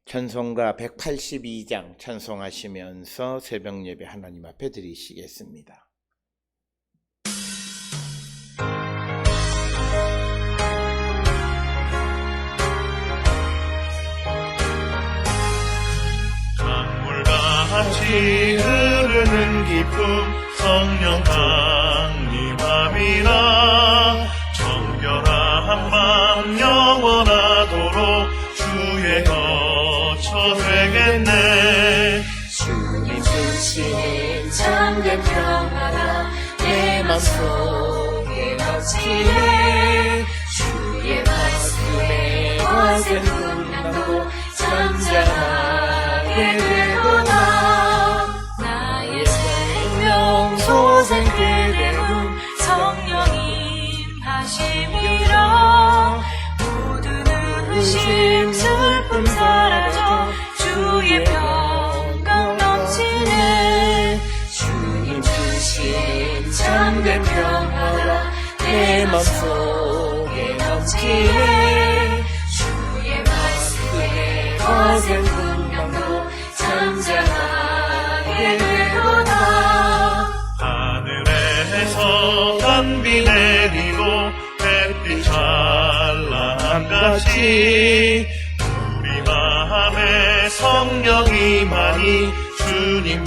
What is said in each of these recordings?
찬송가 182장 찬송하시면서 새벽 예배 하나님 앞에 드리시겠습니다. 강물같이 흐르는 기쁨 성령 강림함이라. 정결한 맘 영원하도록 주의 거처 되겠네. 주님 주시는 참된 평화가 내 맘속에 넘치네. 주의 말씀에 거센 풍랑도 잠잠하게 되도다. 나의 생명 소생 그대로 성령님 하심이라. 모든 의심 슬픔 사라져 주의 평강 넘치네. 주님 주신 참된 평화가 내 맘속에 넘치네. 주의 말씀에 거센 풍랑도 잠잠하게 되도다. 하늘에서 단비 내리고 햇빛 찬란함같이 우리 마음에 성령이 많이 주님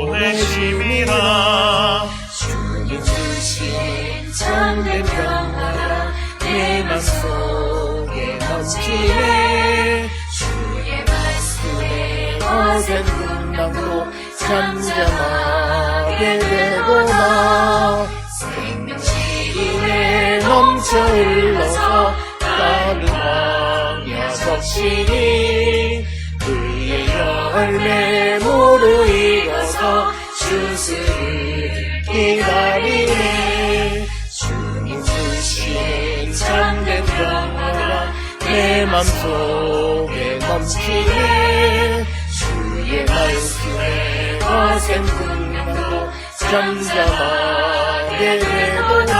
보내심이라. 주님 주신 참된 평화가 내 맘속에 넘치네. 주의 말씀에 거센 풍랑도 잠잠하게 되도다. 생명시인에 넘쳐 흘러서 다른 광야 적시니 그의 열매 모두 익어서 주스를 기다리네. 주님 주신 참된 평화가 내 맘속에 넘치네. 주의 말씀에 거센 풍랑도 잠잠하게 되도다.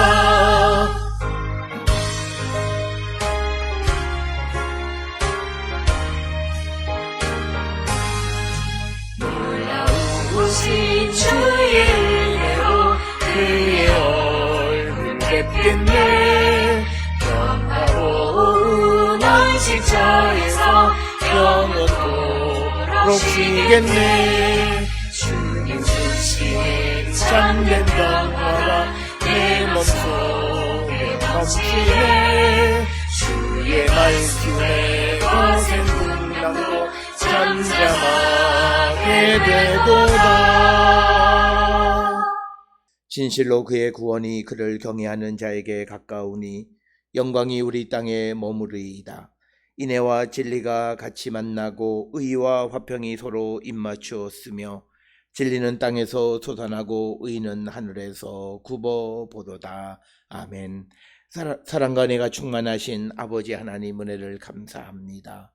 놀라우신 주의 은혜로 그의 얼굴 뵙겠네. 평화로운 안식처에서 영원토록 쉬겠네. 주님 주신 참된 평화가 내 몸속에 넘치네. 주의 말씀에 거센 풍랑도 잠잠하게 되도다. 진실로 그의 구원이 그를 경외하는 자에게 가까우니 영광이 우리 땅에 머무르이다. 인애와 진리가 같이 만나고 의와 화평이 서로 입맞추었으며 진리는 땅에서 솟아나고 의는 하늘에서 굽어보도다. 아멘. 사랑과 은혜가 충만하신 아버지 하나님 은혜를 감사합니다.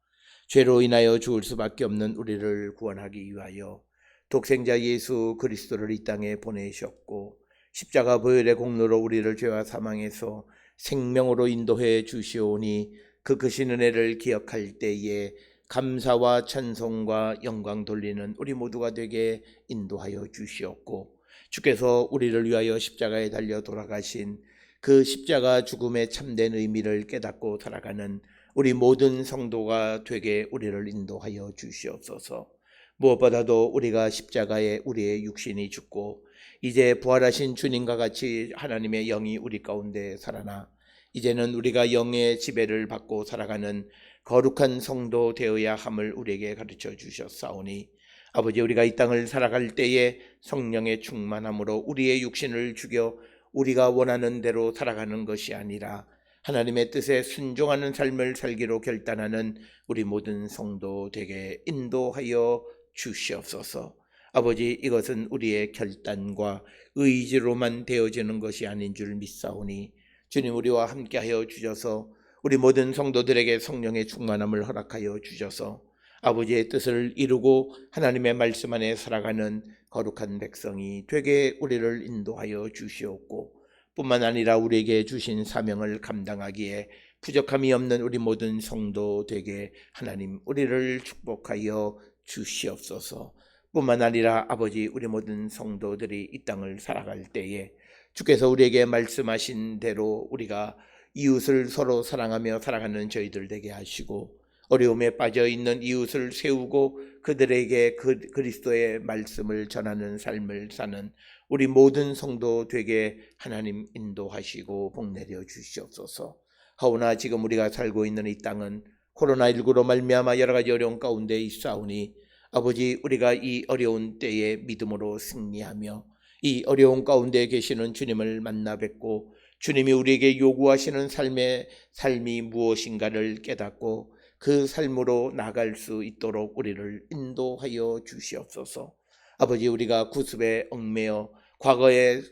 죄로 인하여 죽을 수밖에 없는 우리를 구원하기 위하여 독생자 예수 그리스도를 이 땅에 보내셨고 십자가 보혈의 공로로 우리를 죄와 사망에서 생명으로 인도해 주시오니 그 크신 은혜를 기억할 때에 감사와 찬송과 영광 돌리는 우리 모두가 되게 인도하여 주시옵고 주께서 우리를 위하여 십자가에 달려 돌아가신 그 십자가 죽음의 참된 의미를 깨닫고 살아가는 우리 모든 성도가 되게 우리를 인도하여 주시옵소서. 무엇보다도 우리가 십자가에 우리의 육신이 죽고 이제 부활하신 주님과 같이 하나님의 영이 우리 가운데 살아나 이제는 우리가 영의 지배를 받고 살아가는 거룩한 성도 되어야 함을 우리에게 가르쳐 주셨사오니 아버지, 우리가 이 땅을 살아갈 때에 성령의 충만함으로 우리의 육신을 죽여 우리가 원하는 대로 살아가는 것이 아니라 하나님의 뜻에 순종하는 삶을 살기로 결단하는 우리 모든 성도 되게 인도하여 주시옵소서. 아버지, 이것은 우리의 결단과 의지로만 되어지는 것이 아닌 줄 믿사오니 주님, 우리와 함께하여 주셔서 우리 모든 성도들에게 성령의 충만함을 허락하여 주셔서 아버지의 뜻을 이루고 하나님의 말씀 안에 살아가는 거룩한 백성이 되게 우리를 인도하여 주시옵고 뿐만 아니라 우리에게 주신 사명을 감당하기에 부족함이 없는 우리 모든 성도 되게 하나님 우리를 축복하여 주시옵소서. 뿐만 아니라 아버지 우리 모든 성도들이 이 땅을 살아갈 때에 주께서 우리에게 말씀하신 대로 우리가 이웃을 서로 사랑하며 살아가는 저희들 되게 하시고 어려움에 빠져있는 이웃을 세우고 그들에게 그리스도의 말씀을 전하는 삶을 사는 우리 모든 성도 되게 하나님 인도하시고 복내려 주시옵소서. 하오나 지금 우리가 살고 있는 이 땅은 코로나19로 말미암아 여러 가지 어려운 가운데 있사오니 아버지 우리가 이 어려운 때에 믿음으로 승리하며 이 어려운 가운데 계시는 주님을 만나 뵙고 주님이 우리에게 요구하시는 삶이 무엇인가를 깨닫고 그 삶으로 나갈 수 있도록 우리를 인도하여 주시옵소서. 아버지 우리가 구습에 얽매여 과거의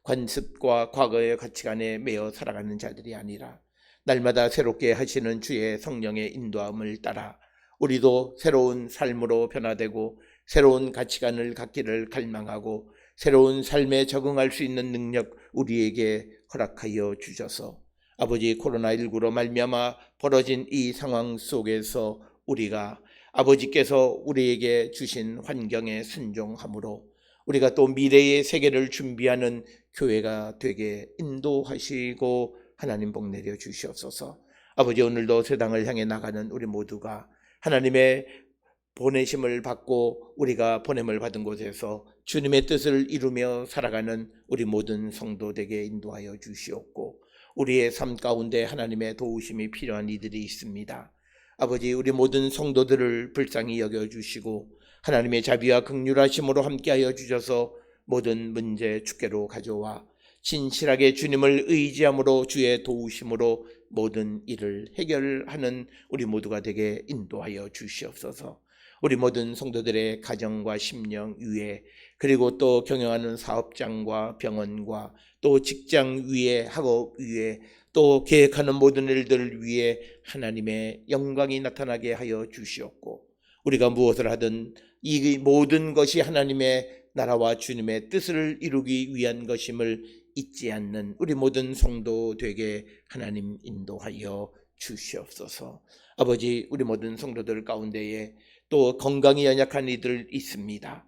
관습과 과거의 가치관에 매여 살아가는 자들이 아니라 날마다 새롭게 하시는 주의 성령의 인도함을 따라 우리도 새로운 삶으로 변화되고 새로운 가치관을 갖기를 갈망하고 새로운 삶에 적응할 수 있는 능력 우리에게 허락하여 주셔서 아버지 코로나19로 말미암아 벌어진 이 상황 속에서 우리가 아버지께서 우리에게 주신 환경에 순종함으로 우리가 또 미래의 세계를 준비하는 교회가 되게 인도하시고 하나님 복내려 주시옵소서. 아버지 오늘도 세상을 향해 나가는 우리 모두가 하나님의 보내심을 받고 우리가 보냄을 받은 곳에서 주님의 뜻을 이루며 살아가는 우리 모든 성도되게 인도하여 주시옵고 우리의 삶 가운데 하나님의 도우심이 필요한 이들이 있습니다. 아버지 우리 모든 성도들을 불쌍히 여겨주시고 하나님의 자비와 긍휼하심으로 함께하여 주셔서 모든 문제 주께로 가져와 진실하게 주님을 의지함으로 주의 도우심으로 모든 일을 해결하는 우리 모두가 되게 인도하여 주시옵소서. 우리 모든 성도들의 가정과 심령 위에 그리고 또 경영하는 사업장과 병원과 또 직장 위에 학업 위에 또 계획하는 모든 일들을 위해 하나님의 영광이 나타나게 하여 주시옵고 우리가 무엇을 하든 이 모든 것이 하나님의 나라와 주님의 뜻을 이루기 위한 것임을 잊지 않는 우리 모든 성도 되게 하나님 인도하여 주시옵소서. 아버지 우리 모든 성도들 가운데에 또 건강이 연약한 이들 있습니다.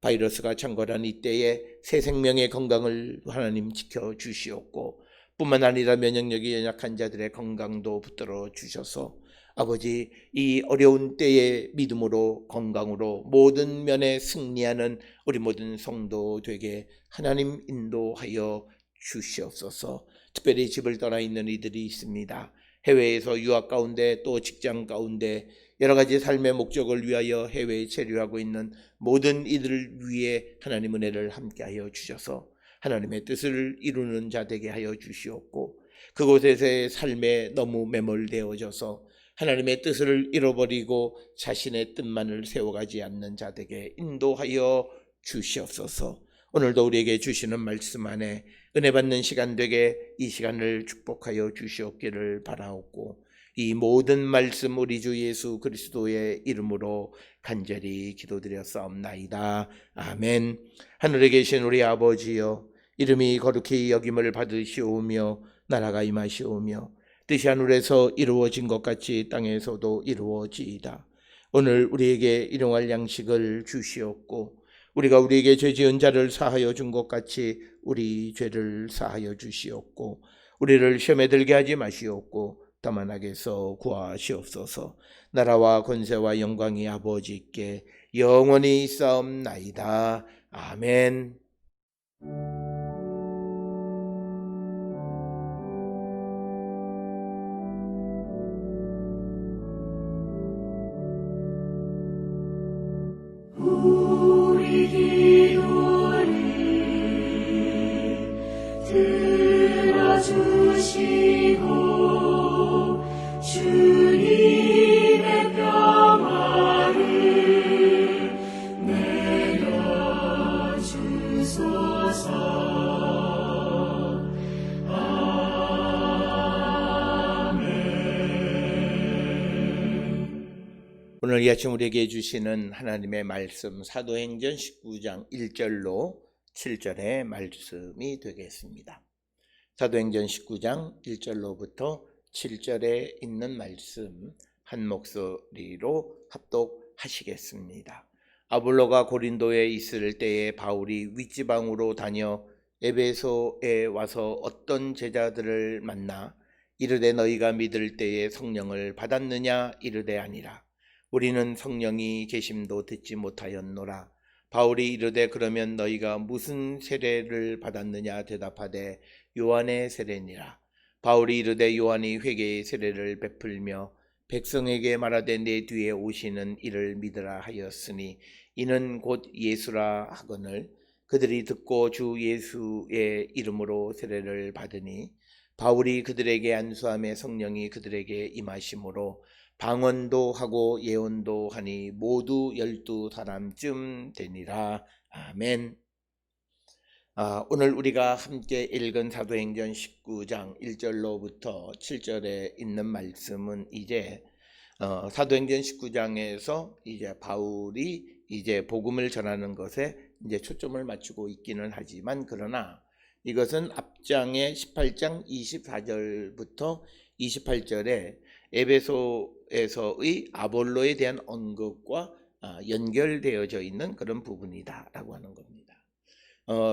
바이러스가 창궐한 이때에 새 생명의 건강을 하나님 지켜주시옵고 뿐만 아니라 면역력이 연약한 자들의 건강도 붙들어 주셔서 아버지 이 어려운 때에 믿음으로 건강으로 모든 면에 승리하는 우리 모든 성도 되게 하나님 인도하여 주시옵소서. 특별히 집을 떠나 있는 이들이 있습니다. 해외에서 유학 가운데 또 직장 가운데 여러 가지 삶의 목적을 위하여 해외에 체류하고 있는 모든 이들을 위해 하나님 은혜를 함께하여 주셔서 하나님의 뜻을 이루는 자 되게 하여 주시옵고 그곳에서의 삶에 너무 매몰되어져서 하나님의 뜻을 잃어버리고 자신의 뜻만을 세워가지 않는 자 되게 인도하여 주시옵소서. 오늘도 우리에게 주시는 말씀 안에 은혜 받는 시간 되게 이 시간을 축복하여 주시옵기를 바라옵고 이 모든 말씀 우리 주 예수 그리스도의 이름으로 간절히 기도드렸사옵나이다. 아멘. 하늘에 계신 우리 아버지여 이름이 거룩히 여김을 받으시오며 나라가 임하시오며 뜻이 하늘에서 이루어진 것 같이 땅에서도 이루어지이다. 오늘 우리에게 일용할 양식을 주시옵고 우리가 우리에게 죄 지은 자를 사하여 준 것 같이 우리 죄를 사하여 주시옵고 우리를 시험에 들게 하지 마시옵고 다만 악에서 구하시옵소서. 나라와 권세와 영광이 아버지께 영원히 있사옵나이다. 아멘. 우리 기도를 들어주시고 주님의 평화를 내려주소서. 오늘 이 아침 우리에게 주시는 하나님의 말씀 사도행전 19장 1절로 7절의 말씀이 되겠습니다. 사도행전 19장 1절로부터 7절에 있는 말씀 한 목소리로 합독하시겠습니다. 아볼로가 고린도에 있을 때에 바울이 윗지방으로 다녀 에베소에 와서 어떤 제자들을 만나 이르되 너희가 믿을 때에 성령을 받았느냐 이르되 아니라 우리는 성령이 계심도 듣지 못하였노라. 바울이 이르되 그러면 너희가 무슨 세례를 받았느냐 대답하되 요한의 세례니라. 바울이 이르되 요한이 회개의 세례를 베풀며 백성에게 말하되 내 뒤에 오시는 이를 믿으라 하였으니 이는 곧 예수라 하거늘 그들이 듣고 주 예수의 이름으로 세례를 받으니 바울이 그들에게 안수함에 성령이 그들에게 임하심으로 방언도 하고 예언도 하니 모두 12사람쯤 되니라. 아멘. 오늘 우리가 함께 읽은 사도행전 19장 1절로부터 7절에 있는 말씀은 이제 사도행전 19장에서 이제 바울이 이제 복음을 전하는 것에 이제 초점을 맞추고 있기는 하지만 그러나 이것은 앞장의 18장 24절부터 28절에 에베소에서의 아볼로에 대한 언급과 연결되어져 있는 그런 부분이다라고 하는 겁니다.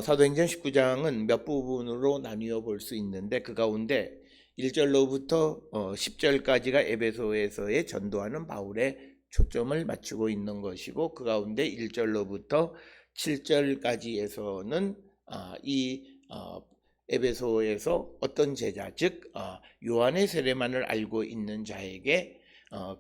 사도행전 19장은 몇 부분으로 나뉘어 볼 수 있는데 그 가운데 1절로부터 10절까지가 에베소에서의 전도하는 바울의 초점을 맞추고 있는 것이고 그 가운데 1절로부터 7절까지에서는 이 에베소에서 어떤 제자 즉 요한의 세례만을 알고 있는 자에게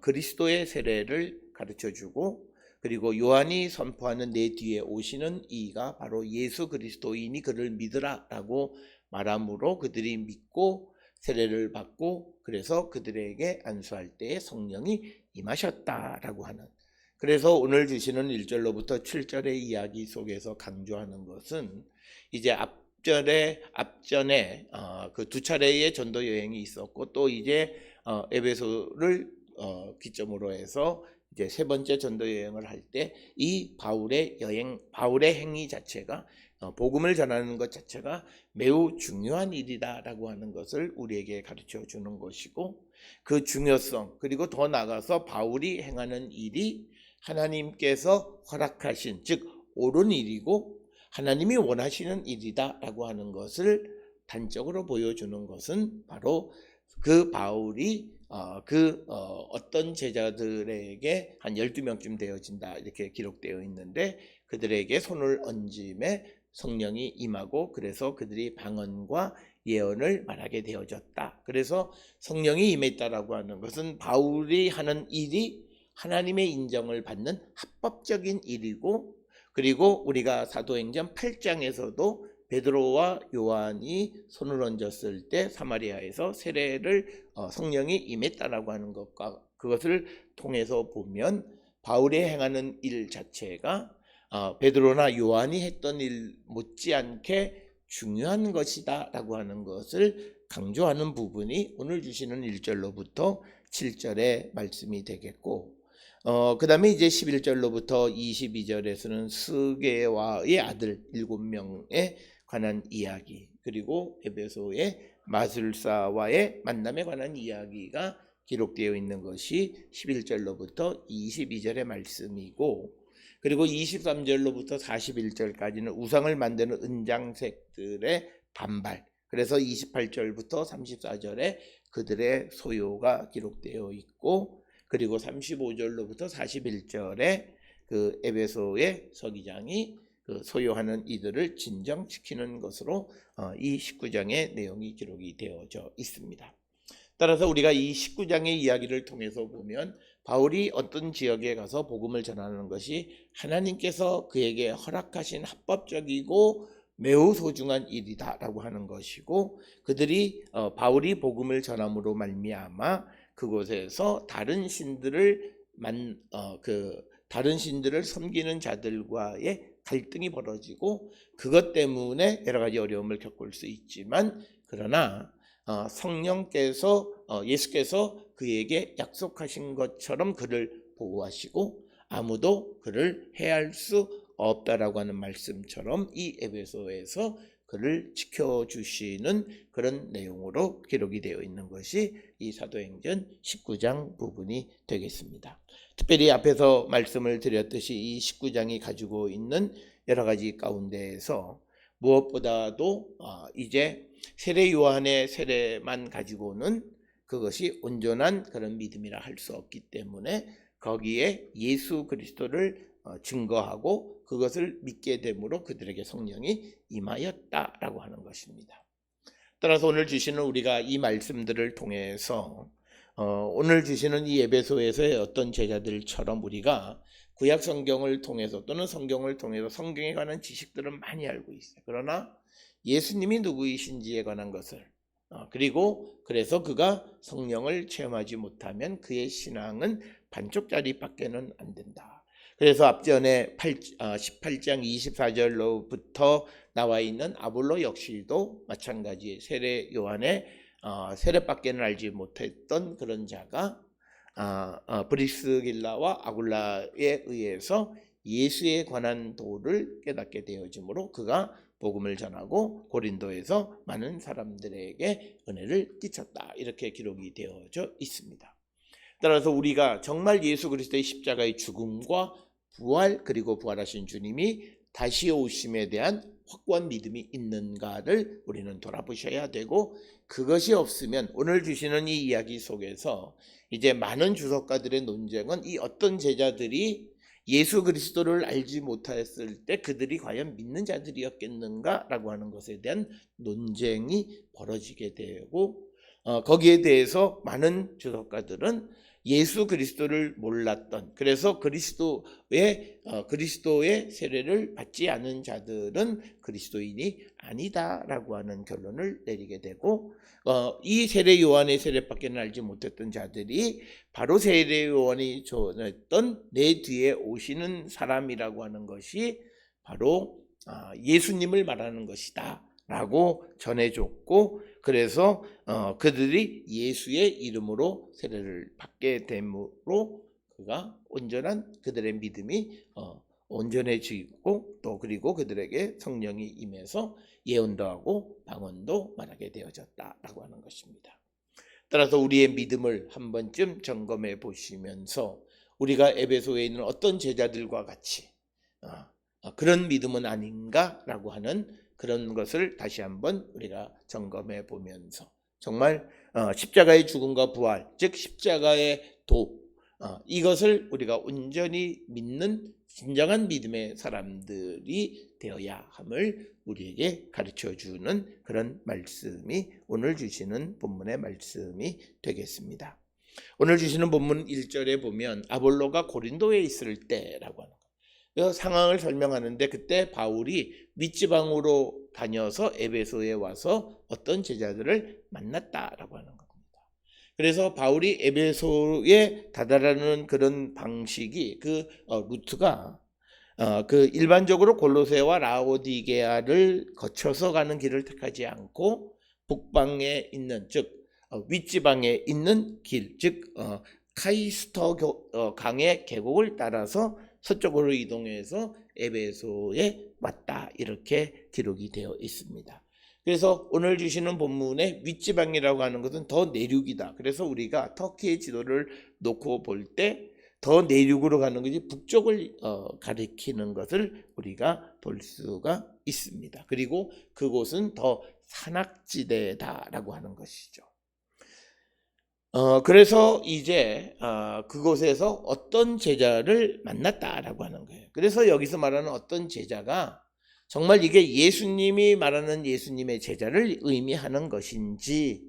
그리스도의 세례를 가르쳐주고 그리고 요한이 선포하는 내 뒤에 오시는 이가 바로 예수 그리스도이니 그를 믿으라 라고 말함으로 그들이 믿고 세례를 받고 그래서 그들에게 안수할 때에 성령이 임하셨다라고 하는 그래서 오늘 주시는 1절로부터 7절의 이야기 속에서 강조하는 것은 이제 앞전에 그 두 차례의 전도 여행이 있었고 또 이제 에베소를 기점으로 해서 이제 세 번째 전도 여행을 할 때 이 바울의 행위 자체가 복음을 전하는 것 자체가 매우 중요한 일이다라고 하는 것을 우리에게 가르쳐 주는 것이고 그 중요성 그리고 더 나아가서 바울이 행하는 일이 하나님께서 허락하신 즉 옳은 일이고 하나님이 원하시는 일이다라고 하는 것을 단적으로 보여주는 것은 바로 그 바울이 어떤 제자들에게 한 12명쯤 되어진다 이렇게 기록되어 있는데 그들에게 손을 얹음에 성령이 임하고 그래서 그들이 방언과 예언을 말하게 되어졌다. 그래서 성령이 임했다라고 하는 것은 바울이 하는 일이 하나님의 인정을 받는 합법적인 일이고 그리고 우리가 사도행전 8장에서도 베드로와 요한이 손을 얹었을 때 사마리아에서 세례를 성령이 임했다라고 하는 것과 그것을 통해서 보면 바울이 행하는 일 자체가 베드로나 요한이 했던 일 못지않게 중요한 것이다라고 하는 것을 강조하는 부분이 오늘 주시는 1절로부터 7절의 말씀이 되겠고 그 다음에 이제 11절로부터 22절에서는 스게와의 아들 7명에 관한 이야기 그리고 에베소의 마술사와의 만남에 관한 이야기가 기록되어 있는 것이 11절로부터 22절의 말씀이고 그리고 23절로부터 41절까지는 우상을 만드는 은장색들의 반발 그래서 28절부터 34절에 그들의 소요가 기록되어 있고 그리고 35절로부터 41절에 그 에베소의 서기장이 그 소요하는 이들을 진정시키는 것으로 이 19장의 내용이 기록이 되어져 있습니다. 따라서 우리가 이 19장의 이야기를 통해서 보면 바울이 어떤 지역에 가서 복음을 전하는 것이 하나님께서 그에게 허락하신 합법적이고 매우 소중한 일이다라고 하는 것이고 그들이 바울이 복음을 전함으로 말미암아 그곳에서 다른 신들을 섬기는 자들과의 갈등이 벌어지고 그것 때문에 여러 가지 어려움을 겪을 수 있지만 그러나 성령께서 예수께서 그에게 약속하신 것처럼 그를 보호하시고 아무도 그를 해할 수 없다라고 하는 말씀처럼 이 에베소에서 그를 지켜주시는 그런 내용으로 기록이 되어 있는 것이 이 사도행전 19장 부분이 되겠습니다. 특별히 앞에서 말씀을 드렸듯이 이 19장이 가지고 있는 여러 가지 가운데에서 무엇보다도 이제 세례 요한의 세례만 가지고는 그것이 온전한 그런 믿음이라 할 수 없기 때문에 거기에 예수 그리스도를 증거하고 그것을 믿게 됨으로 그들에게 성령이 임하였다라고 하는 것입니다. 따라서 오늘 주시는 우리가 이 말씀들을 통해서 오늘 주시는 이 에베소에서의 어떤 제자들처럼 우리가 구약 성경을 통해서 또는 성경을 통해서 성경에 관한 지식들은 많이 알고 있어요. 그러나 예수님이 누구이신지에 관한 것을 그리고 그래서 그가 성령을 체험하지 못하면 그의 신앙은 반쪽짜리밖에는 안 된다. 그래서 앞전에 18장 24절로부터 나와 있는 아볼로 역시도 마찬가지 세례 요한의 세례밖에는 알지 못했던 그런 자가 브리스길라와 아굴라에 의해서 예수에 관한 도를 깨닫게 되어지므로 그가 복음을 전하고 고린도에서 많은 사람들에게 은혜를 끼쳤다. 이렇게 기록이 되어져 있습니다. 따라서 우리가 정말 예수 그리스도의 십자가의 죽음과 부활 그리고 부활하신 주님이 다시 오심에 대한 확고한 믿음이 있는가를 우리는 돌아보셔야 되고 그것이 없으면 오늘 주시는 이 이야기 속에서 이제 많은 주석가들의 논쟁은 이 어떤 제자들이 예수 그리스도를 알지 못했을 때 그들이 과연 믿는 자들이었겠는가라고 하는 것에 대한 논쟁이 벌어지게 되고 거기에 대해서 많은 주석가들은 예수 그리스도를 몰랐던 그래서 그리스도의 세례를 받지 않은 자들은 그리스도인이 아니다라고 하는 결론을 내리게 되고 이 세례 요한의 세례밖에는 알지 못했던 자들이 바로 세례 요한이 전했던 내 뒤에 오시는 사람이라고 하는 것이 바로 예수님을 말하는 것이다 라고 전해줬고 그래서 그들이 예수의 이름으로 세례를 받게 되므로 그가 온전한 그들의 믿음이 온전해지고 또 그리고 그들에게 성령이 임해서 예언도 하고 방언도 말하게 되어졌다라고 하는 것입니다. 따라서 우리의 믿음을 한 번쯤 점검해 보시면서 우리가 에베소에 있는 어떤 제자들과 같이 그런 믿음은 아닌가라고 하는 그런 것을 다시 한번 우리가 점검해 보면서 정말 십자가의 죽음과 부활, 즉 십자가의 도 이것을 우리가 온전히 믿는 진정한 믿음의 사람들이 되어야 함을 우리에게 가르쳐주는 그런 말씀이 오늘 주시는 본문의 말씀이 되겠습니다. 오늘 주시는 본문 1절에 보면 아볼로가 고린도에 있을 때라고 하는 그 상황을 설명하는데 그때 바울이 윗지방으로 다녀서 에베소에 와서 어떤 제자들을 만났다라고 하는 겁니다. 그래서 바울이 에베소에 다다르는 그런 방식이 그 루트가 그 일반적으로 골로새와 라오디게아를 거쳐서 가는 길을 택하지 않고 북방에 있는 즉 윗지방에 있는 길 즉 카이스터 강의 계곡을 따라서 서쪽으로 이동해서 에베소에 왔다 이렇게 기록이 되어 있습니다. 그래서 오늘 주시는 본문의 윗지방이라고 하는 것은 더 내륙이다. 그래서 우리가 터키의 지도를 놓고 볼 때 더 내륙으로 가는 것이 북쪽을 가리키는 것을 우리가 볼 수가 있습니다. 그리고 그곳은 더 산악지대다라고 하는 것이죠. 그래서 이제 그곳에서 어떤 제자를 만났다라고 하는 거예요. 그래서 여기서 말하는 어떤 제자가 정말 이게 예수님이 말하는 예수님의 제자를 의미하는 것인지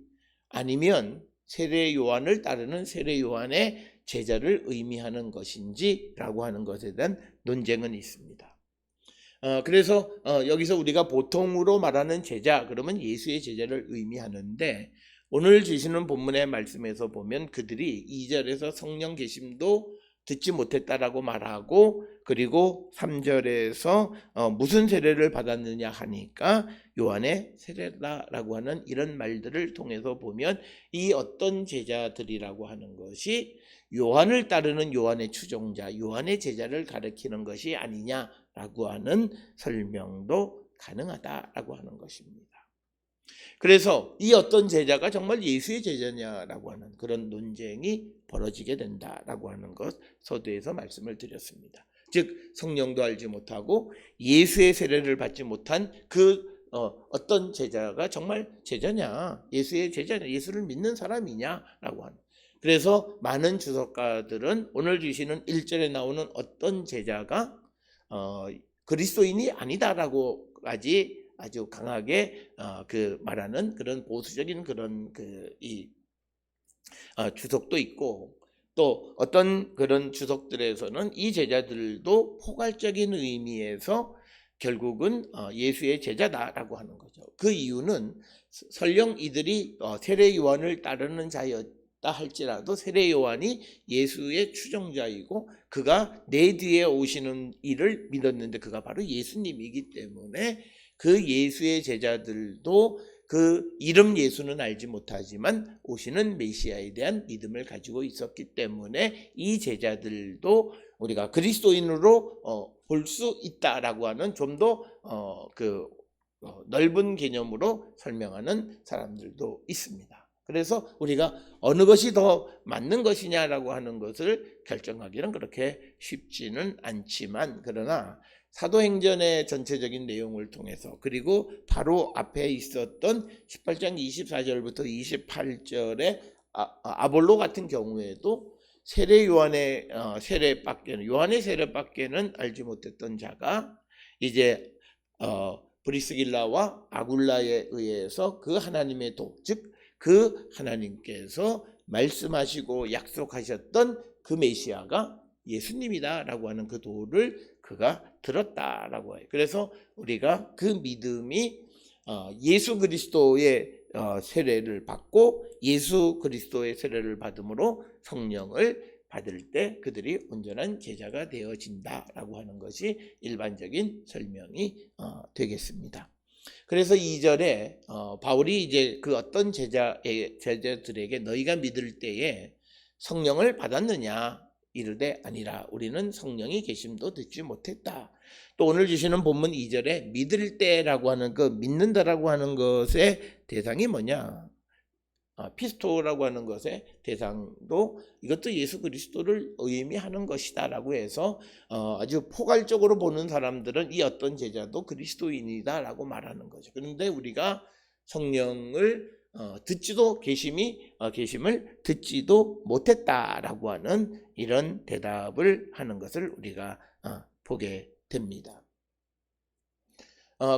아니면 세례 요한을 따르는 세례 요한의 제자를 의미하는 것인지라고 하는 것에 대한 논쟁은 있습니다. 그래서 여기서 우리가 보통으로 말하는 제자 그러면 예수의 제자를 의미하는데 오늘 주시는 본문의 말씀에서 보면 그들이 2절에서 성령 계심도 듣지 못했다라고 말하고 그리고 3절에서 무슨 세례를 받았느냐 하니까 요한의 세례다라고 하는 이런 말들을 통해서 보면 이 어떤 제자들이라고 하는 것이 요한을 따르는 요한의 추종자, 요한의 제자를 가리키는 것이 아니냐라고 하는 설명도 가능하다라고 하는 것입니다. 그래서 이 어떤 제자가 정말 예수의 제자냐라고 하는 그런 논쟁이 벌어지게 된다라고 하는 것 서두에서 말씀을 드렸습니다. 즉 성령도 알지 못하고 예수의 세례를 받지 못한 그 어떤 제자가 정말 제자냐, 예수의 제자냐, 예수를 믿는 사람이냐라고 하는. 그래서 많은 주석가들은 오늘 주시는 1절에 나오는 어떤 제자가 그리스도인이 아니다라고까지 아주 강하게 그 말하는 그런 보수적인 그런 주석도 있고, 또 어떤 그런 주석들에서는 이 제자들도 포괄적인 의미에서 결국은 예수의 제자다라고 하는 거죠. 그 이유는 설령 이들이 세례 요한을 따르는 자였다 할지라도 세례 요한이 예수의 추종자이고 그가 내 뒤에 오시는 이를 믿었는데 그가 바로 예수님이기 때문에 그 예수의 제자들도 그 이름 예수는 알지 못하지만 오시는 메시아에 대한 믿음을 가지고 있었기 때문에 이 제자들도 우리가 그리스도인으로 볼 수 있다라고 하는 좀 더 넓은 개념으로 설명하는 사람들도 있습니다. 그래서 우리가 어느 것이 더 맞는 것이냐라고 하는 것을 결정하기는 그렇게 쉽지는 않지만, 그러나 사도행전의 전체적인 내용을 통해서 그리고 바로 앞에 있었던 18장 24절부터 28절의 아볼로 같은 경우에도 세례 요한의 요한의 세례밖에는 알지 못했던 자가 이제 브리스길라와 아굴라에 의해서 그 하나님의 도, 즉 그 하나님께서 말씀하시고 약속하셨던 그 메시아가 예수님이다라고 하는 그 도를 그가 들었다라고 해요. 그래서 우리가 그 믿음이 예수 그리스도의 세례를 받고 예수 그리스도의 세례를 받음으로 성령을 받을 때 그들이 온전한 제자가 되어진다라고 하는 것이 일반적인 설명이 되겠습니다. 그래서 2절에 바울이 이제 그 어떤 제자들에게 너희가 믿을 때에 성령을 받았느냐 이르되 아니라 우리는 성령이 계심도 듣지 못했다. 또 오늘 주시는 본문 2절에 믿을 때라고 하는 그 믿는다라고 하는 것의 대상이 뭐냐? 피스토라고 하는 것의 대상도 이것도 예수 그리스도를 의미하는 것이다라고 해서 아주 포괄적으로 보는 사람들은 이 어떤 제자도 그리스도인이다라고 말하는 거죠. 그런데 우리가 성령을 듣지도 계심을 듣지도 못했다라고 하는 이런 대답을 하는 것을 우리가 보게 됩니다.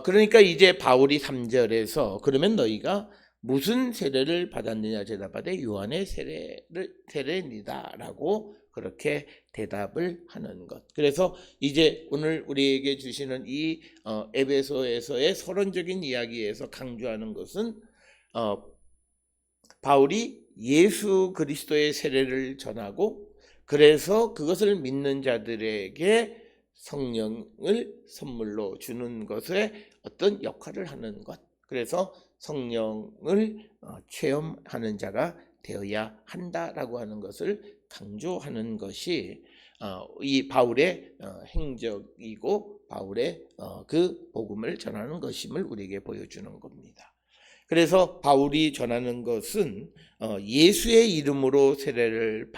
그러니까 이제 바울이 3절에서 그러면 너희가 무슨 세례를 받았느냐 대답하되 요한의 세례니다라고 그렇게 대답을 하는 것. 그래서 이제 오늘 우리에게 주시는 이 에베소에서의 서론적인 이야기에서 강조하는 것은 바울이 예수 그리스도의 세례를 전하고 그래서 그것을 믿는 자들에게 성령을 선물로 주는 것에 어떤 역할을 하는 것. 그래서 성령을 체험하는 자가 되어야 한다라고 하는 것을 강조하는 것이 이 바울의 행적이고 바울의 그 복음을 전하는 것임을 우리에게 보여주는 겁니다. 그래서 바울이 전하는 것은 예수의 이름으로 세례를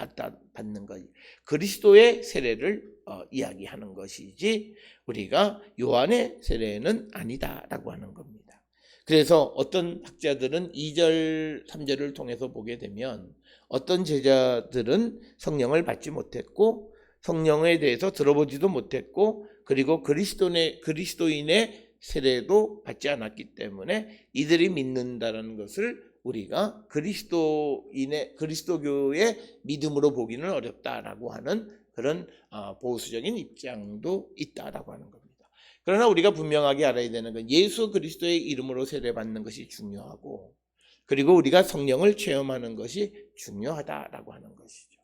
받는 것, 그리스도의 세례를 이야기하는 것이지 우리가 요한의 세례는 아니다라고 하는 겁니다. 그래서 어떤 학자들은 2절, 3절을 통해서 보게 되면 어떤 제자들은 성령을 받지 못했고 성령에 대해서 들어보지도 못했고 그리고 그리스도인의 세례도 받지 않았기 때문에 이들이 믿는다는 것을 우리가 그리스도교의 믿음으로 보기는 어렵다라고 하는 그런 보수적인 입장도 있다라고 하는 겁니다. 그러나 우리가 분명하게 알아야 되는 건 예수 그리스도의 이름으로 세례받는 것이 중요하고 그리고 우리가 성령을 체험하는 것이 중요하다라고 하는 것이죠.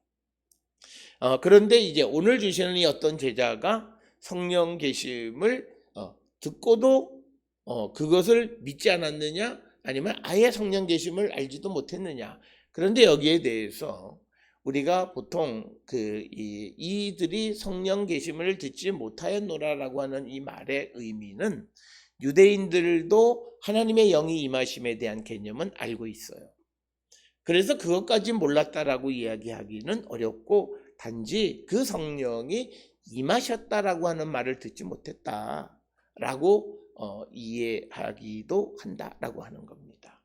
그런데 이제 오늘 주시는 이 어떤 제자가 성령 계심을 듣고도 그것을 믿지 않았느냐 아니면 아예 성령 계심을 알지도 못했느냐. 그런데 여기에 대해서 우리가 보통 이들이 성령 계심을 듣지 못하였노라라고 하는 이 말의 의미는 유대인들도 하나님의 영이 임하심에 대한 개념은 알고 있어요. 그래서 그것까지 몰랐다라고 이야기하기는 어렵고 단지 그 성령이 임하셨다라고 하는 말을 듣지 못했다라고 이해하기도 한다라고 하는 겁니다.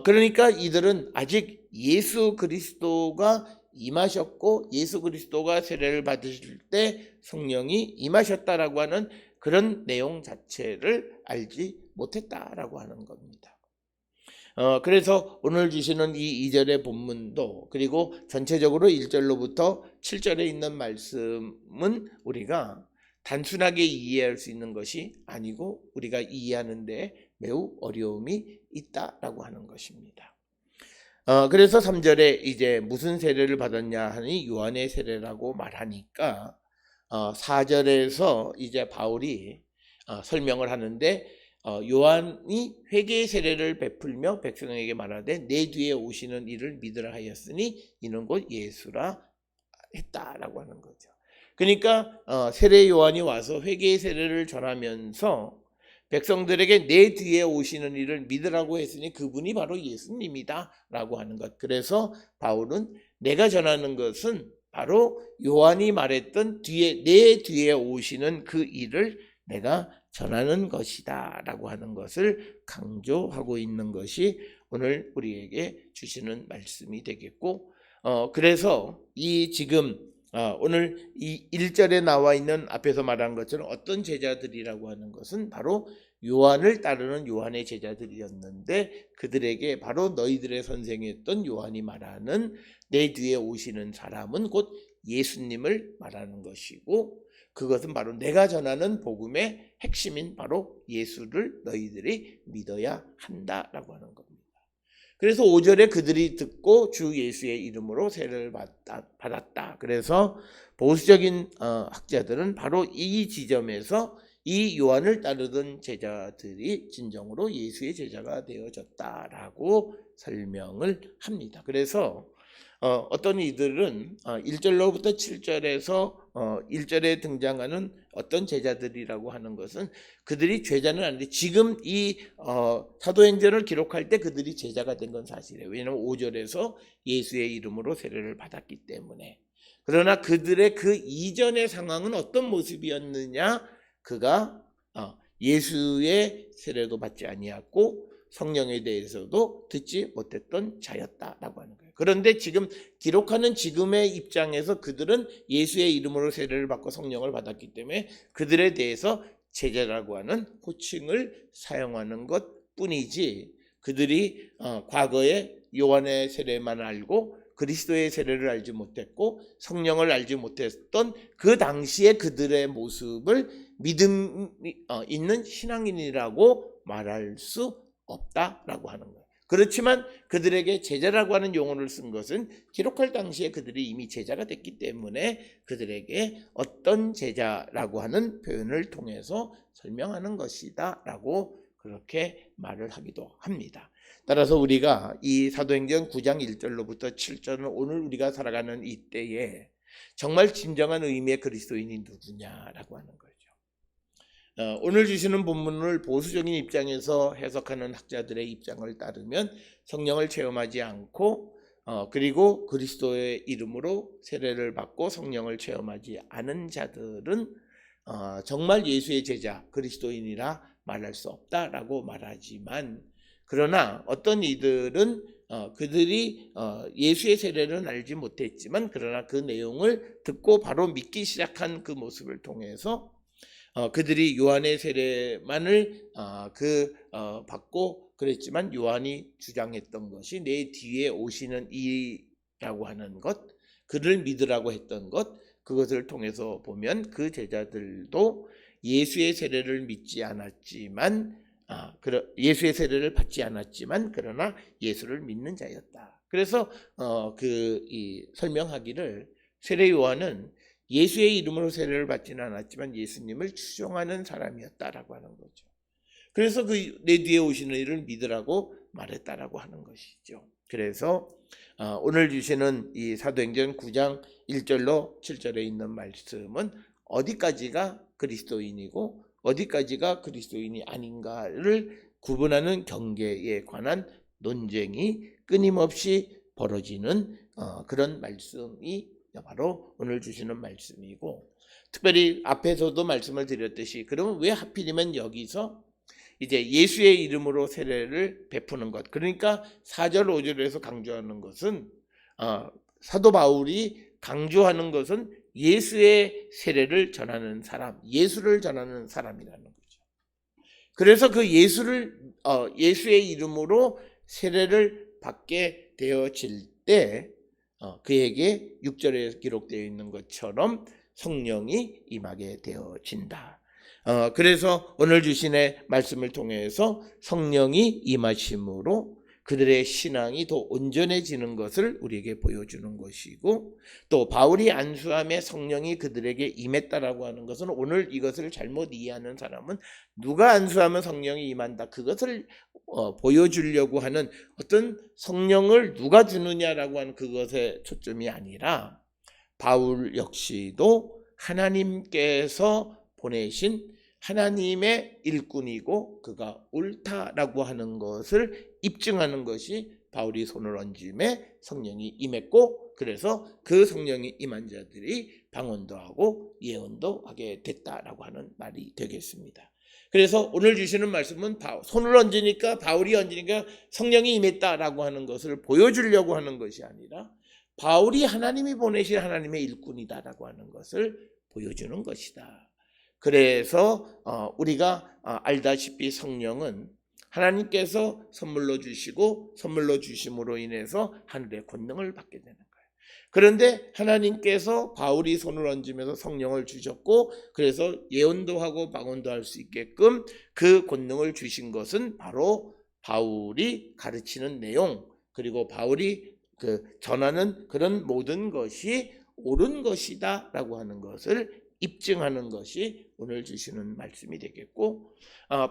그러니까 이들은 아직 예수 그리스도가 임하셨고 예수 그리스도가 세례를 받으실 때 성령이 임하셨다라고 하는 그런 내용 자체를 알지 못했다라고 하는 겁니다. 그래서 오늘 주시는 이 2절의 본문도 그리고 전체적으로 1절로부터 7절에 있는 말씀은 우리가 단순하게 이해할 수 있는 것이 아니고 우리가 이해하는데 매우 어려움이 있다라고 하는 것입니다. 그래서 3절에 이제 무슨 세례를 받았냐 하니 요한의 세례라고 말하니까 4절에서 이제 바울이 설명을 하는데 요한이 회개의 세례를 베풀며 백성에게 말하되 내 뒤에 오시는 이를 믿으라 하였으니 이는 곧 예수라 했다라고 하는 거죠. 그러니까 세례 요한이 와서 회개의 세례를 전하면서 백성들에게 내 뒤에 오시는 이를 믿으라고 했으니 그분이 바로 예수님이다 라고 하는 것. 그래서 바울은 내가 전하는 것은 바로 요한이 말했던 내 뒤에 오시는 그 일을 내가 전하는 것이다 라고 하는 것을 강조하고 있는 것이 오늘 우리에게 주시는 말씀이 되겠고 그래서 이 지금 오늘 이 1절에 나와 있는 앞에서 말한 것처럼 어떤 제자들이라고 하는 것은 바로 요한을 따르는 요한의 제자들이었는데 그들에게 바로 너희들의 선생이었던 요한이 말하는 내 뒤에 오시는 사람은 곧 예수님을 말하는 것이고 그것은 바로 내가 전하는 복음의 핵심인 바로 예수를 너희들이 믿어야 한다라고 하는 겁니다. 그래서 5절에 그들이 듣고 주 예수의 이름으로 세례를 받았다. 그래서 보수적인 학자들은 바로 이 지점에서 이 요한을 따르던 제자들이 진정으로 예수의 제자가 되어졌다라고 설명을 합니다. 그래서 어떤 이들은 1절로부터 7절에서 1절에 등장하는 어떤 제자들이라고 하는 것은 그들이 제자는 아닌데 지금 이 사도행전을 기록할 때 그들이 제자가 된 건 사실이에요. 왜냐하면 5절에서 예수의 이름으로 세례를 받았기 때문에. 그러나 그들의 그 이전의 상황은 어떤 모습이었느냐? 그가 예수의 세례도 받지 아니했고 성령에 대해서도 듣지 못했던 자였다라고 하는 거예요. 그런데 지금 기록하는 지금의 입장에서 그들은 예수의 이름으로 세례를 받고 성령을 받았기 때문에 그들에 대해서 제자라고 하는 호칭을 사용하는 것뿐이지 그들이 과거에 요한의 세례만 알고 그리스도의 세례를 알지 못했고 성령을 알지 못했던 그 당시에 그들의 모습을 믿음 있는 신앙인이라고 말할 수 없다라고 하는 거예요. 그렇지만 그들에게 제자라고 하는 용어를 쓴 것은 기록할 당시에 그들이 이미 제자가 됐기 때문에 그들에게 어떤 제자라고 하는 표현을 통해서 설명하는 것이다 라고 그렇게 말을 하기도 합니다. 따라서 우리가 이 사도행전 9장 1절로부터 7절은 오늘 우리가 살아가는 이때에 정말 진정한 의미의 그리스도인이 누구냐라고 하는 거죠. 오늘 주시는 본문을 보수적인 입장에서 해석하는 학자들의 입장을 따르면 성령을 체험하지 않고 그리고 그리스도의 이름으로 세례를 받고 성령을 체험하지 않은 자들은 정말 예수의 제자 그리스도인이라 말할 수 없다라고 말하지만 그러나 어떤 이들은 그들이 예수의 세례는 알지 못했지만 그러나 그 내용을 듣고 바로 믿기 시작한 그 모습을 통해서 그들이 요한의 세례만을 받고 그랬지만 요한이 주장했던 것이 내 뒤에 오시는 이라고 하는 것, 그를 믿으라고 했던 것, 그것을 통해서 보면 그 제자들도 예수의 세례를 믿지 않았지만 예수의 세례를 받지 않았지만 그러나 예수를 믿는 자였다. 그래서 설명하기를 세례 요한은 예수의 이름으로 세례를 받지는 않았지만 예수님을 추종하는 사람이었다라고 하는 거죠. 그래서 내 뒤에 오시는 이를 믿으라고 말했다라고 하는 것이죠. 그래서 오늘 주시는 이 사도행전 9장 1절로 7절에 있는 말씀은 어디까지가 그리스도인이고 어디까지가 그리스도인이 아닌가를 구분하는 경계에 관한 논쟁이 끊임없이 벌어지는 그런 말씀이 바로 오늘 주시는 말씀이고, 특별히 앞에서도 말씀을 드렸듯이 그러면 왜 하필이면 여기서 이제 예수의 이름으로 세례를 베푸는 것, 그러니까 4절 5절에서 강조하는 것은 사도 바울이 강조하는 것은 예수의 세례를 전하는 사람, 예수를 전하는 사람이라는 거죠. 그래서 그 예수의 이름으로 세례를 받게 되어질 때 그에게 6절에 기록되어 있는 것처럼 성령이 임하게 되어진다. 그래서 오늘 주신의 말씀을 통해서 성령이 임하심으로 그들의 신앙이 더 온전해지는 것을 우리에게 보여주는 것이고, 또 바울이 안수함에 성령이 그들에게 임했다라고 하는 것은 오늘 이것을 잘못 이해하는 사람은 누가 안수하면 성령이 임한다, 그것을 보여주려고 하는 어떤 성령을 누가 주느냐라고 하는 그것에 초점이 아니라 바울 역시도 하나님께서 보내신 하나님의 일꾼이고 그가 옳다라고 하는 것을 입증하는 것이 바울이 손을 얹음에 성령이 임했고, 그래서 그 성령이 임한 자들이 방언도 하고 예언도 하게 됐다라고 하는 말이 되겠습니다. 그래서 오늘 주시는 말씀은 손을 얹으니까, 바울이 얹으니까 성령이 임했다라고 하는 것을 보여주려고 하는 것이 아니라 바울이 하나님이 보내신 하나님의 일꾼이다라고 하는 것을 보여주는 것이다. 그래서 우리가 알다시피 성령은 하나님께서 선물로 주시고 선물로 주심으로 인해서 하늘의 권능을 받게 되는 거예요. 그런데 하나님께서 바울이 손을 얹으면서 성령을 주셨고, 그래서 예언도 하고 방언도 할 수 있게끔 그 권능을 주신 것은 바로 바울이 가르치는 내용, 그리고 바울이 전하는 그런 모든 것이 옳은 것이다 라고 하는 것을 입증하는 것이 오늘 주시는 말씀이 되겠고,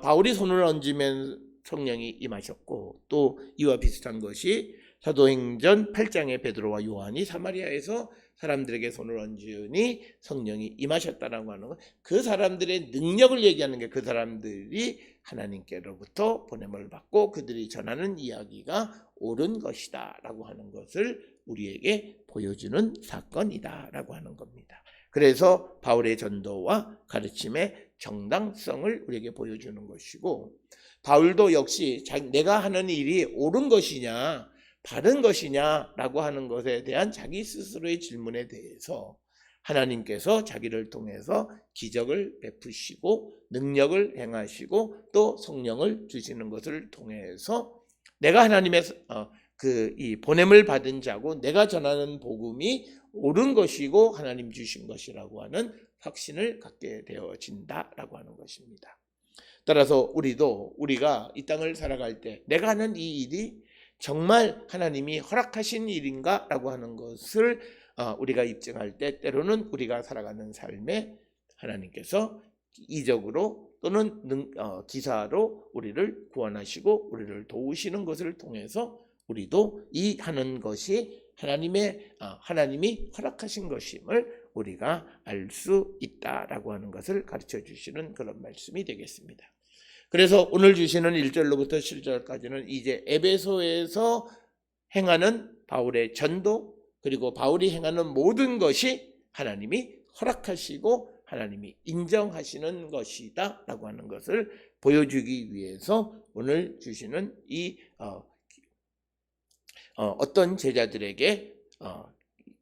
바울이 손을 얹으면 성령이 임하셨고, 또 이와 비슷한 것이 사도행전 8장에 베드로와 요한이 사마리아에서 사람들에게 손을 얹으니 성령이 임하셨다라고 하는 것, 그 사람들의 능력을 얘기하는 게 그 사람들이 하나님께로부터 보냄을 받고 그들이 전하는 이야기가 옳은 것이다 라고 하는 것을 우리에게 보여주는 사건이다 라고 하는 겁니다. 그래서 바울의 전도와 가르침의 정당성을 우리에게 보여주는 것이고, 바울도 역시 내가 하는 일이 옳은 것이냐 바른 것이냐라고 하는 것에 대한 자기 스스로의 질문에 대해서 하나님께서 자기를 통해서 기적을 베푸시고 능력을 행하시고 또 성령을 주시는 것을 통해서 내가 하나님의 이 보냄을 받은 자고 내가 전하는 복음이 옳은 것이고 하나님 주신 것이라고 하는 확신을 갖게 되어진다라고 하는 것입니다. 따라서 우리가 이 땅을 살아갈 때 내가 하는 이 일이 정말 하나님이 허락하신 일인가 라고 하는 것을 우리가 입증할 때 때로는 우리가 살아가는 삶에 하나님께서 이적으로 또는 기사로 우리를 구원하시고 우리를 도우시는 것을 통해서 우리도 이 하는 것이 하나님이 허락하신 것임을 우리가 알 수 있다라고 하는 것을 가르쳐 주시는 그런 말씀이 되겠습니다. 그래서 오늘 주시는 1절로부터 7절까지는 이제 에베소에서 행하는 바울의 전도, 그리고 바울이 행하는 모든 것이 하나님이 허락하시고 하나님이 인정하시는 것이다 라고 하는 것을 보여주기 위해서 오늘 주시는 이 어떤 제자들에게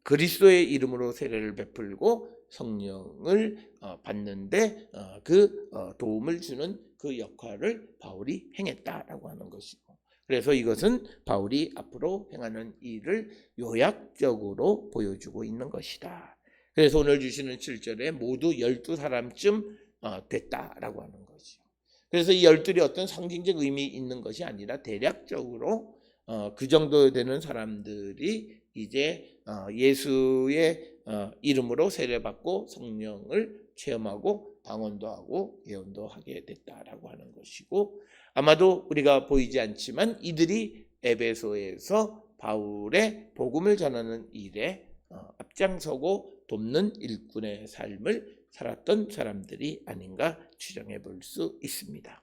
그리스도의 이름으로 세례를 베풀고 성령을 받는데 그 도움을 주는 그 역할을 바울이 행했다라고 하는 것이고, 그래서 이것은 바울이 앞으로 행하는 일을 요약적으로 보여주고 있는 것이다. 그래서 오늘 주시는 7절에 모두 12사람쯤 됐다라고 하는 거죠. 그래서 이 12이 어떤 상징적 의미 있는 것이 아니라 대략적으로 그 정도 되는 사람들이 이제 예수의 이름으로 세례받고 성령을 체험하고 방언도 하고 예언도 하게 됐다라고 하는 것이고, 아마도 우리가 보이지 않지만 이들이 에베소에서 바울의 복음을 전하는 일에 앞장서고 돕는 일꾼의 삶을 살았던 사람들이 아닌가 추정해 볼 수 있습니다.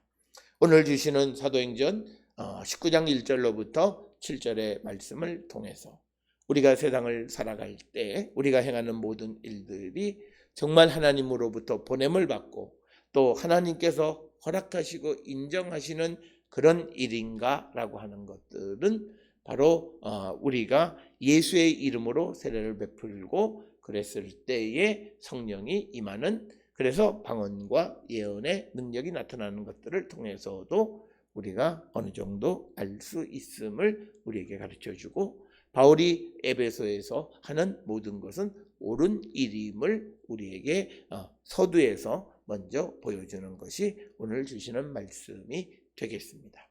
오늘 주시는 사도행전 19장 1절로부터 7절의 말씀을 통해서 우리가 세상을 살아갈 때 우리가 행하는 모든 일들이 정말 하나님으로부터 보냄을 받고 또 하나님께서 허락하시고 인정하시는 그런 일인가 라고 하는 것들은 바로 우리가 예수의 이름으로 세례를 베풀고 그랬을 때에 성령이 임하는, 그래서 방언과 예언의 능력이 나타나는 것들을 통해서도 우리가 어느 정도 알 수 있음을 우리에게 가르쳐주고, 바울이 에베소에서 하는 모든 것은 옳은 일임을 우리에게 서두에서 먼저 보여주는 것이 오늘 주시는 말씀이 되겠습니다.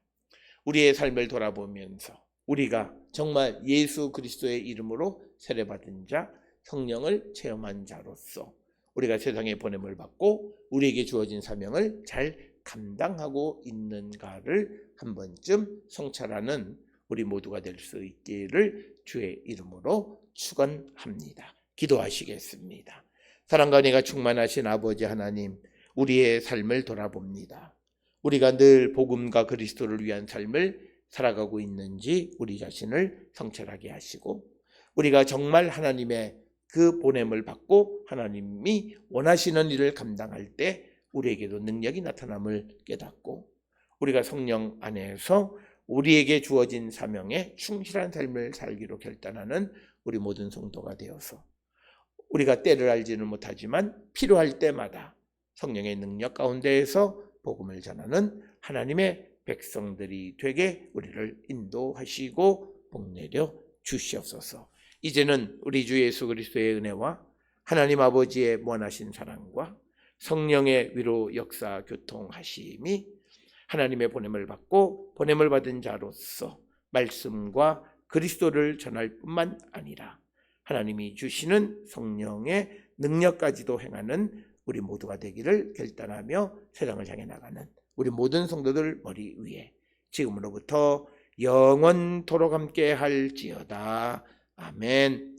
우리의 삶을 돌아보면서 우리가 정말 예수 그리스도의 이름으로 세례받은 자, 성령을 체험한 자로서 우리가 세상에 보냄을 받고 우리에게 주어진 사명을 잘 감당하고 있는가를 한 번쯤 성찰하는 우리 모두가 될 수 있기를 주의 이름으로 축원합니다. 기도하시겠습니다. 사랑과 은혜가 충만하신 아버지 하나님, 우리의 삶을 돌아봅니다. 우리가 늘 복음과 그리스도를 위한 삶을 살아가고 있는지 우리 자신을 성찰하게 하시고, 우리가 정말 하나님의 그 보냄을 받고 하나님이 원하시는 일을 감당할 때 우리에게도 능력이 나타남을 깨닫고, 우리가 성령 안에서 우리에게 주어진 사명에 충실한 삶을 살기로 결단하는 우리 모든 성도가 되어서 우리가 때를 알지는 못하지만 필요할 때마다 성령의 능력 가운데에서 복음을 전하는 하나님의 백성들이 되게 우리를 인도하시고 복내려 주시옵소서. 이제는 우리 주 예수 그리스도의 은혜와 하나님 아버지의 무한하신 사랑과 성령의 위로 역사 교통하심이 하나님의 보냄을 받고 보냄을 받은 자로서 말씀과 그리스도를 전할 뿐만 아니라 하나님이 주시는 성령의 능력까지도 행하는 우리 모두가 되기를 결단하며 세상을 향해 나가는 우리 모든 성도들 머리 위에 지금으로부터 영원토록 함께 할지어다. 아멘.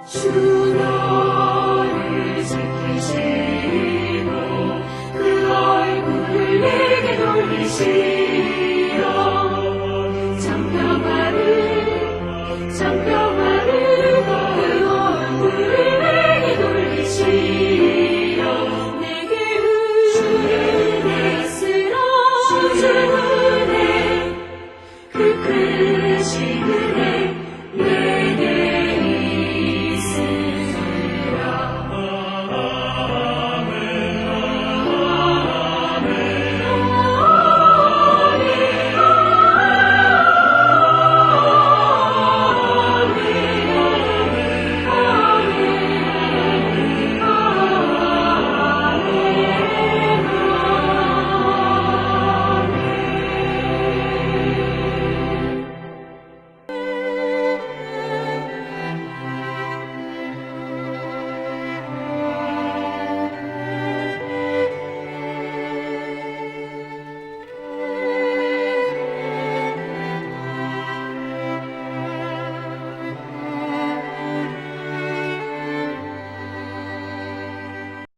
주 나를 지키시고 그 얼굴을 내게 돌리시고